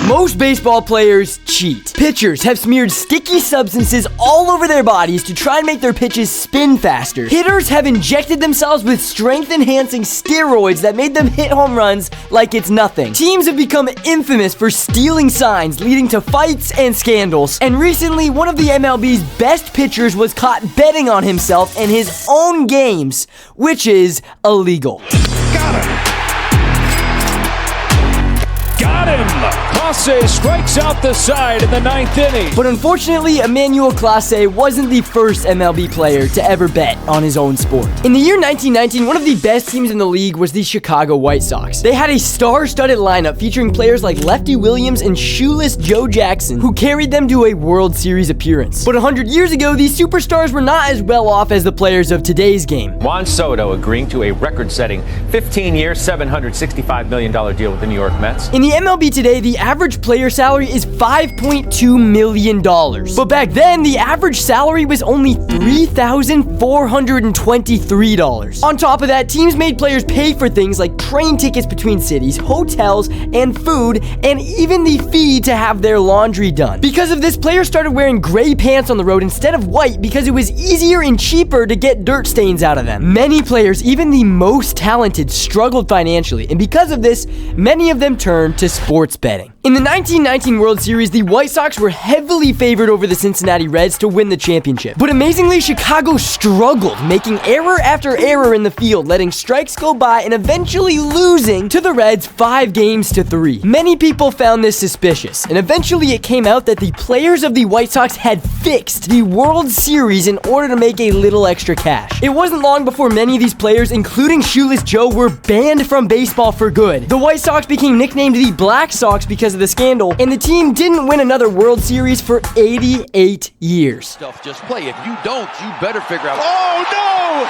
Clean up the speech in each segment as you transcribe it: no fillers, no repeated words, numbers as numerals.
Most baseball players cheat. Pitchers have smeared sticky substances all over their bodies to try and make their pitches spin faster. Hitters have injected themselves with strength-enhancing steroids that made them hit home runs like it's nothing. Teams have become infamous for stealing signs, leading to fights and scandals. And recently, one of the MLB's best pitchers was caught betting on himself and his own games, which is illegal. Got him! Clase strikes out the side in the 9th inning. But unfortunately, Emmanuel Clase wasn't the first MLB player to ever bet on his own sport. In the year 1919, one of the best teams in the league was the Chicago White Sox. They had a star-studded lineup featuring players like Lefty Williams and shoeless Joe Jackson, who carried them to a World Series appearance. But 100 years ago, these superstars were not as well off as the players of today's game. Juan Soto agreeing to a record-setting 15-year, $765 million deal with the New York Mets. In the MLB today, the average player salary is $5.2 million. But back then, the average salary was only $3,423. On top of that, teams made players pay for things like train tickets between cities, hotels, and food, and even the fee to have their laundry done. Because of this, players started wearing gray pants on the road instead of white because it was easier and cheaper to get dirt stains out of them. Many players, even the most talented, struggled financially, and because of this, many of them turned to sports betting. In the 1919 World Series, the White Sox were heavily favored over the Cincinnati Reds to win the championship. But amazingly, Chicago struggled, making error after error in the field, letting strikes go by and eventually losing to the Reds 5-3. Many people found this suspicious, and eventually it came out that the players of the White Sox had fixed the World Series in order to make a little extra cash. It wasn't long before many of these players, including Shoeless Joe, were banned from baseball for good. The White Sox became nicknamed the Black Sox because of the scandal, and the team didn't win another World Series for 88 years. Just play. If you don't, you better figure out. Oh, no!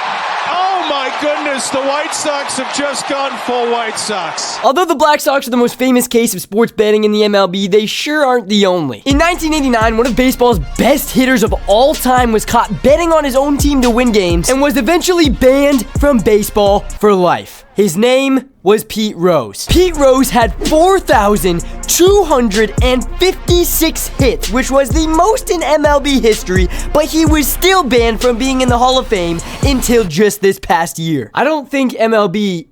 Oh, my goodness. The White Sox have just gone full White Sox. Although the Black Sox are the most famous case of sports betting in the MLB, they sure aren't the only. In 1989, one of baseball's best hitters of all time was caught betting on his own team to win games and was eventually banned from baseball for life. His name was Pete Rose. Pete Rose had 4,256 hits, which was the most in MLB history, but he was still banned from being in the Hall of Fame until just this past year. I don't think MLB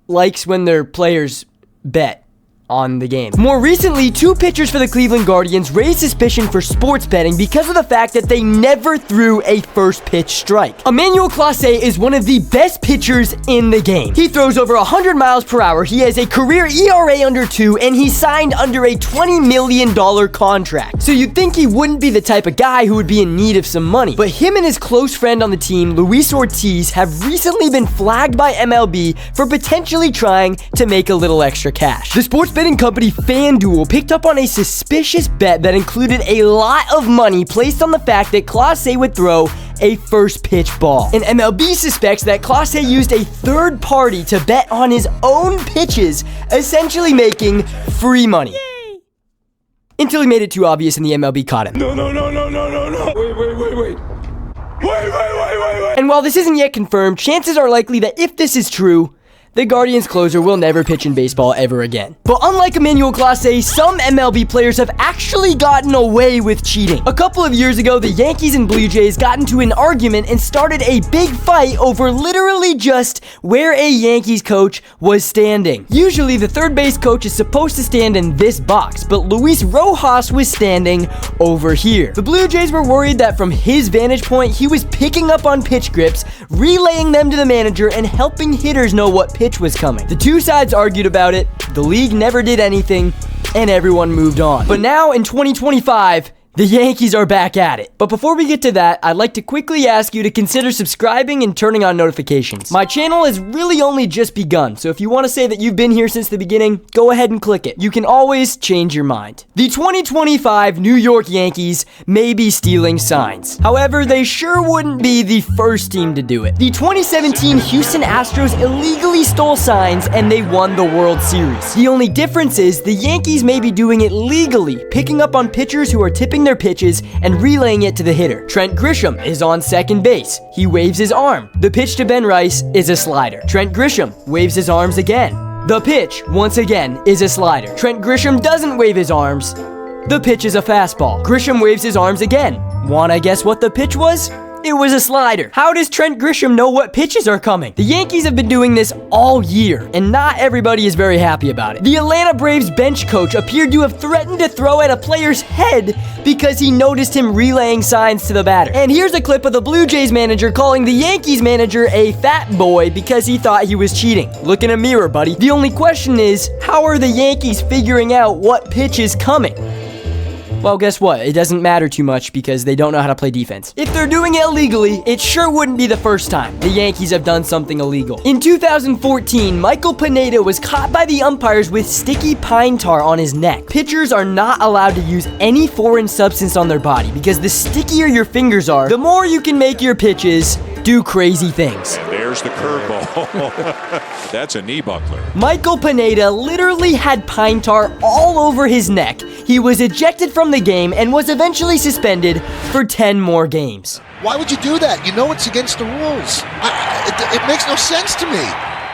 likes when their players bet on the game. More recently, two pitchers for the Cleveland Guardians raised suspicion for sports betting because of the fact that they never threw a first pitch strike. Emmanuel Clase is one of the best pitchers in the game. He throws over 100 miles per hour, he has a career ERA under 2, and he signed under a $20 million contract. So you'd think he wouldn't be the type of guy who would be in need of some money. But him and his close friend on the team, Luis Ortiz, have recently been flagged by MLB for potentially trying to make a little extra cash. The sports betting company FanDuel picked up on a suspicious bet that included a lot of money placed on the fact that Clase would throw a first pitch ball. And MLB suspects that Clase used a third party to bet on his own pitches, essentially making free money. Yay. Until he made it too obvious and the MLB caught him. No. Wait. Wait. And while this isn't yet confirmed, chances are likely that if this is true, the Guardians closer will never pitch in baseball ever again. But unlike Emmanuel Clase, some MLB players have actually gotten away with cheating. A couple of years ago, the Yankees and Blue Jays got into an argument and started a big fight over literally just where a Yankees coach was standing. Usually, the third base coach is supposed to stand in this box, but Luis Rojas was standing over here. The Blue Jays were worried that from his vantage point, he was picking up on pitch grips, relaying them to the manager, and helping hitters know what pitch was coming. The two sides argued about it, the league never did anything, and everyone moved on. But now in 2025, the Yankees are back at it. But before we get to that, I'd like to quickly ask you to consider subscribing and turning on notifications. My channel has really only just begun, so if you want to say that you've been here since the beginning, go ahead and click it. You can always change your mind. The 2025 New York Yankees may be stealing signs. However, they sure wouldn't be the first team to do it. The 2017 Houston Astros illegally stole signs and they won the World Series. The only difference is the Yankees may be doing it legally, picking up on pitchers who are tipping their pitches and relaying it to the hitter. Trent Grisham is on second base. He waves his arm. The pitch to Ben Rice is a slider. Trent Grisham waves his arms again. The pitch, once again, is a slider. Trent Grisham doesn't wave his arms. The pitch is a fastball. Grisham waves his arms again. Wanna guess what the pitch was? It was a slider. How does Trent Grisham know what pitches are coming? The Yankees have been doing this all year, and not everybody is very happy about it. The Atlanta Braves bench coach appeared to have threatened to throw at a player's head because he noticed him relaying signs to the batter. And here's a clip of the Blue Jays manager calling the Yankees manager a fat boy because he thought he was cheating. Look in a mirror, buddy. The only question is, how are the Yankees figuring out what pitch is coming? Well, guess what? It doesn't matter too much because they don't know how to play defense. If they're doing it illegally, it sure wouldn't be the first time the Yankees have done something illegal. In 2014, Michael Pineda was caught by the umpires with sticky pine tar on his neck. Pitchers are not allowed to use any foreign substance on their body because the stickier your fingers are, the more you can make your pitches do crazy things. And there's the curveball. That's a knee buckler. Michael Pineda literally had pine tar all over his neck. He was ejected from the game and was eventually suspended for 10 more games. Why would you do that? You know it's against the rules. It makes no sense to me.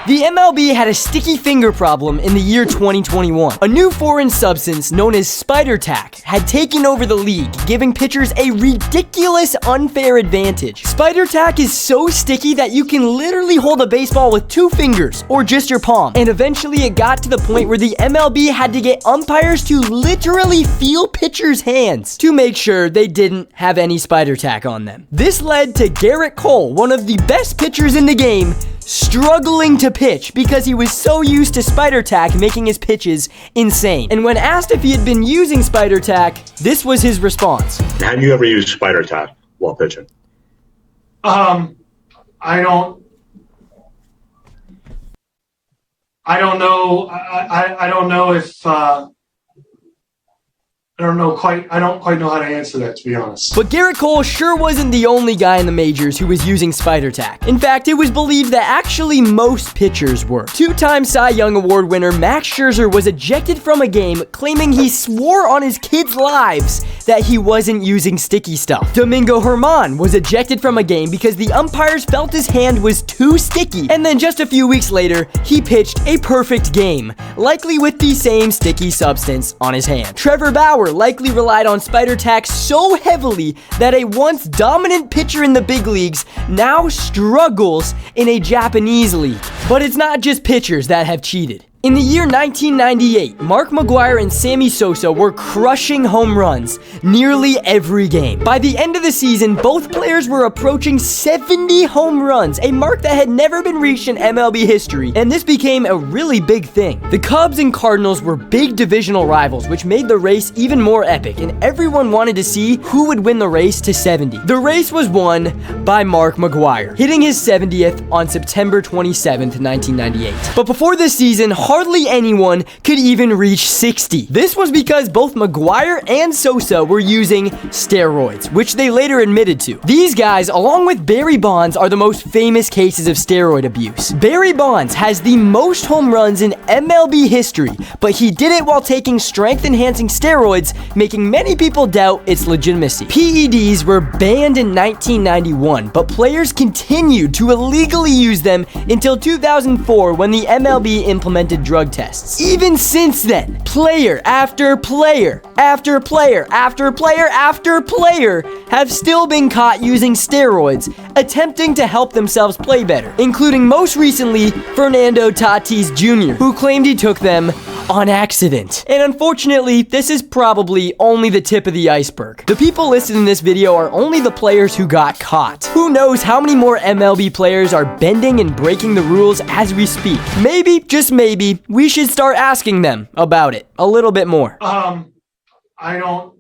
The MLB had a sticky finger problem in the year 2021. A new foreign substance known as spider tack had taken over the league, giving pitchers a ridiculous unfair advantage. Spider tack is so sticky that you can literally hold a baseball with 2 fingers or just your palm. And eventually it got to the point where the MLB had to get umpires to literally feel pitchers' hands to make sure they didn't have any spider tack on them. This led to Garrett Cole, one of the best pitchers in the game, struggling to pitch because he was so used to spider tack making his pitches insane. And when asked if he had been using spider tack, this was his response. Have you ever used spider tack while pitching? I don't know. I don't know if I don't quite know how to answer that, to be honest. But Garrett Cole sure wasn't the only guy in the majors who was using spider tack. In fact, it was believed that actually most pitchers were. 2-time Cy Young Award winner Max Scherzer was ejected from a game claiming he swore on his kids' lives that he wasn't using sticky stuff. Domingo Germán was ejected from a game because the umpires felt his hand was too sticky, and then just a few weeks later, he pitched a perfect game, likely with the same sticky substance on his hand. Trevor Bauer likely relied on spider tack so heavily that a once dominant pitcher in the big leagues now struggles in a Japanese league. But it's not just pitchers that have cheated. In the year 1998, Mark McGwire and Sammy Sosa were crushing home runs nearly every game. By the end of the season, both players were approaching 70 home runs, a mark that had never been reached in MLB history, and this became a really big thing. The Cubs and Cardinals were big divisional rivals, which made the race even more epic, and everyone wanted to see who would win the race to 70. The race was won by Mark McGwire, hitting his 70th on September 27th, 1998. But before this season, hardly anyone could even reach 60. This was because both McGwire and Sosa were using steroids, which they later admitted to. These guys, along with Barry Bonds, are the most famous cases of steroid abuse. Barry Bonds has the most home runs in MLB history, but he did it while taking strength-enhancing steroids, making many people doubt its legitimacy. PEDs were banned in 1991, but players continued to illegally use them until 2004 when the MLB implemented drug tests. Even since then, player after player after player after player after player have still been caught using steroids, attempting to help themselves play better, including most recently Fernando Tatis Jr., who claimed he took them on accident. And unfortunately, this is probably only the tip of the iceberg. The people listed in this video are only the players who got caught. Who knows how many more MLB players are bending and breaking the rules as we speak? Maybe, just maybe, we should start asking them about it a little bit more. I don't